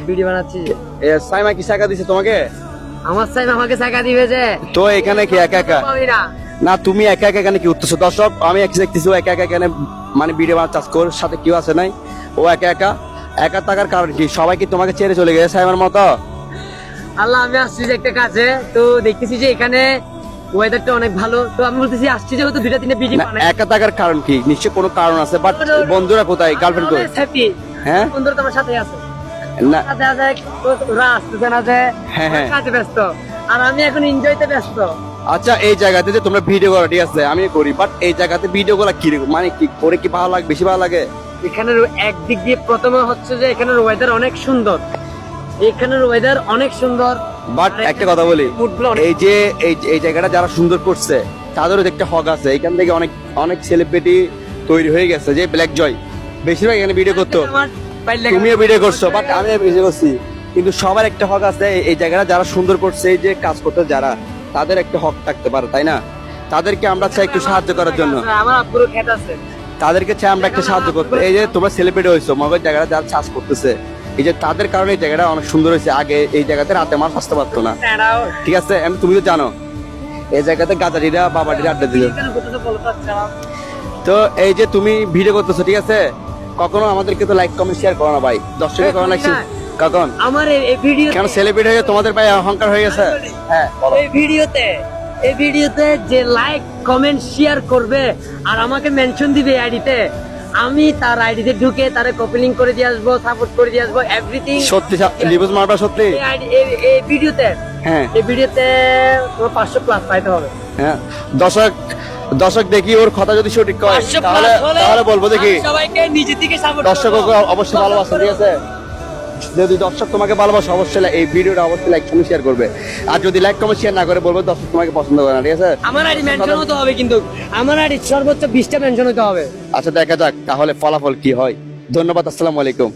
Video বানাচ্ছি। সাইমা কি টাকা দিছে তোমাকে? আমার সাইম আমাকে টাকা দিবে যে। তো এখানে কি একা একা? পাবি না। না তুমি একা একা এখানে কি উঠতেছো? দর্শক আমি এক দেখতেছি ও একা একা এখানে মানে ভিডিও বানার চাষ কর, সাথে কেউ আছে নাই, ও একা একা। একা থাকার কারণ কি? সবাই কি তোমাকে ছেড়ে চলে গেছে সাইমার মতো? আল্লাহ আমি আসছি যে একটা কাজে, তো দেখতেছি যে এখানে ওয়েদারটা অনেক ভালো, তো আমি বলতেছি আসছি যেহেতু দুইটা তিনটা ভিডিও না, বানাই। একা থাকার কারণ কি? নিশ্চয় কোনো কারণ আছে, বাট বন্ধুরা কোথায়? গার্লফ্রেন্ড কই? হ্যাপি। হ্যাঁ বন্ধুরা তোমার সাথে আছে। না সাথে আছে, ওরা আসতেছে না যে, হ্যাঁ, হ্যাঁ। কাজে ব্যস্ত, আর আমি এখন এনজয়তে ব্যস্ত। আচ্ছা এই জায়গাতে যে তোমরা ভিডিও করো ঠিক আছে আমি করি, বাট এই জায়গাতে ভিডিও গুলা কি রকম? মানে কি করে কি ভালো লাগে, বেশি ভালো লাগে? এখানের একদিক দিয়ে প্রথমে হচ্ছে যে এখানের ওয়েদার অনেক সুন্দর, এখানের ওয়েদার অনেক সুন্দর। বাট একটা কথা বলি, মুডগুলো অনেক এই যে এই জায়গাটা যারা সুন্দর করছে তাদেরও একটা হক আছে। এখান থেকে অনেক অনেক সেলিব্রিটি তৈরি হয়ে গেছে, যে ব্ল্যাক জয় বেশিরভাগ এখানে ভিডিও করতো, আমার পাইলে তুমিও ভিডিও করছো, বাট আমিও ভিডিও করছি। কিন্তু সবার একটা হক আছে, এই জায়গাটা যারা সুন্দর করছে, এই যে কাজ করতে যারা, তাদের একটা হক থাকতে পারে, তাই না? তাদেরকে আমরা চাই একটু সাহায্য করার জন্য, আমার আব্বুরও ক্ষেত আছে। তাদেরকে চাই আমরা একটা সাহায্য করতে। এই যে তোমরা সেলিব্রিটি হয়েছো, মগজ জায়গাটা যারা চাষ করতেছে, এই যে তাদের কারণে এই জায়গাটা অনেক সুন্দর হয়েছে। আগে এই জায়গাতে রাতে মাছ আসতে পারতো না, এরাও ঠিক আছে? তুমি তো জানো এই জায়গাতে গাজারিরা বাবাটিরা আড্ডা দিল। এখানে কোথাও বলতে চাচ্ছিলাম। তো এই যে তুমি ভিডিও করতেছো ঠিক আছে, কখনো আমাদেরকে তো লাইক কমেন্ট শেয়ার করো না ভাই, দর্শকের কখনো লাইক কখন? আমার এই ভিডিও কেন সেলিব্রিটি হয়ে তোমাদের ভাই অহংকার হয়ে গেছে? হ্যাঁ বলো। এই ভিডিওতে যে লাইক কমেন্ট শেয়ার করবে আর আমাকে মেনশন দিবে আইডিতে, আমি তার আইডিতে ঢুকে তারে কপি লিংক করে দিয়ে আসবো, সাপোর্ট করে দিয়ে আসবো, এভরিথিং। সত্যি লিবুজ মারবা সত্যি? এই ভিডিওতে, হ্যাঁ এই ভিডিওতে তোমার 500 প্লাস পাইতে হবে। হ্যাঁ দর্শক দেখি ওর কথা যদি সঠিক হয় 500 তাহলে plus হলে তাহলে বলবো দেখি। আমি সবাইকে নিজে থেকে সাপোর্ট দর্শককে অবশ্যই ভালোবাসা, ঠিক আছে? যদি দর্শক তোমাকে ভালোবাসে অবশ্যই এই ভিডিওটা অবশ্যই লাইক কমেন্ট শেয়ার করবে, আর যদি লাইক কমেন্ট শেয়ার না করে বলবো দর্শক তোমাকে পছন্দ করে না, ঠিক আছে? আমার আইডি মেনশন হতে হবে, কিন্তু আমার আইডি সর্বোচ্চ 20টা মেনশন হতে হবে। আচ্ছা দেখা যাক তাহলে ফলাফল কি হয়। ধন্যবাদ, আসসালামু আলাইকুম।